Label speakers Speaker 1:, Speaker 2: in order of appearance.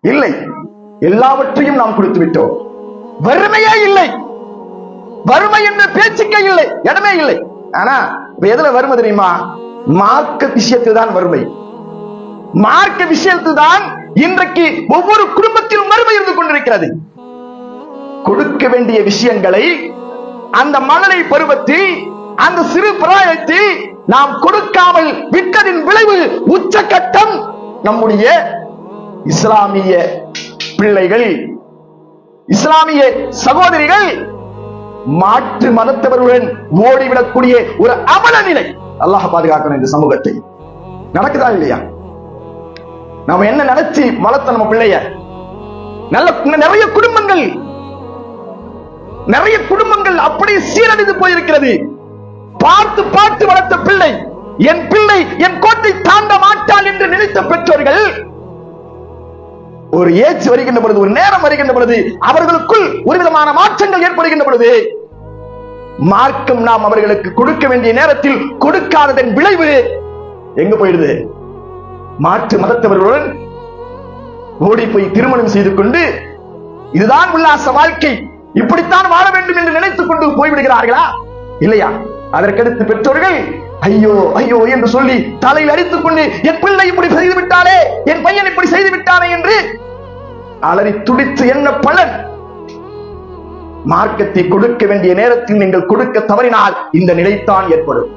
Speaker 1: இல்லை, எல்லாவற்றையும் நாம் கொடுத்து விட்டோம். வறுமையே இல்லை, வறுமை என்ற பேச்சுக்கே இல்லை, இடமே இல்லை. ஆனா எதுல வறுமை தெரியுமா? மார்க்க விஷயத்தில் தான் வறுமை. மார்க்க விஷயத்தில் தான் இன்றைக்கு ஒவ்வொரு குடும்பத்திலும் வறுமை இருந்து கொண்டிருக்கிறது. கொடுக்க வேண்டிய விஷயங்களை அந்த மழலை பருவத்தில், அந்த சிறு பிராயத்தில் நாம் கொடுக்காமல் விட்டதின் விளைவு உச்சகட்டம். நம்முடைய இஸ்லாமிய பிள்ளைகள், இஸ்லாமிய சகோதரிகள் மாற்று மதத்தவர்களுடன் ஓடிவிடக்கூடிய ஒரு அவல நிலை. அல்லாஹ் பாதுகாக்கணும் இந்த சமூகத்தை. நடக்குதா இல்லையா? நாம என்ன நினைச்சு வளர்த்த நம்ம பிள்ளைய? நிறைய குடும்பங்கள் அப்படியே சீரழிந்து போயிருக்கிறது. பார்த்து பார்த்து வளர்த்த பிள்ளை, என் பிள்ளை என் கோட்டை தாண்ட மாட்டாள் என்று நினைத்த பெற்றோர்கள் ஒரு ஏஜ் வருகின்ற பொழுது, ஒரு நேரம் வருகின்ற பொழுது, அவர்களுக்குள் ஒரு விதமான மாற்றங்கள் ஏற்படுகின்ற பொழுது, மார்க்கம் நாம் அவர்களுக்கு கொடுக்க வேண்டிய நேரத்தில் கொடுக்காததன் விளைவு எங்க போயிடுது? மாற்று மதத்தவர்களுடன் ஓடி போய் திருமணம் செய்து கொண்டு இதுதான் உல்லாச வாழ்க்கை, இப்படித்தான் வாழ வேண்டும் என்று நினைத்துக் கொண்டு போய்விடுகிறார்களா? இல்லையா? அதற்கடுத்து பெற்றோர்கள் ஐயோ ஐயோ என்று சொல்லி தலையில் அடித்துக் கொண்டு, என் பிள்ளை இப்படி செய்து விட்டாலே, என் பையன் இப்படி செய்து விட்டானே என்று அலறி துடித்து என்ன பலன்? மார்க்கத்தை கொடுக்க வேண்டிய நேரத்தில் நீங்கள் கொடுக்க தவறினால் இந்த நிலைத்தான் ஏற்படும்.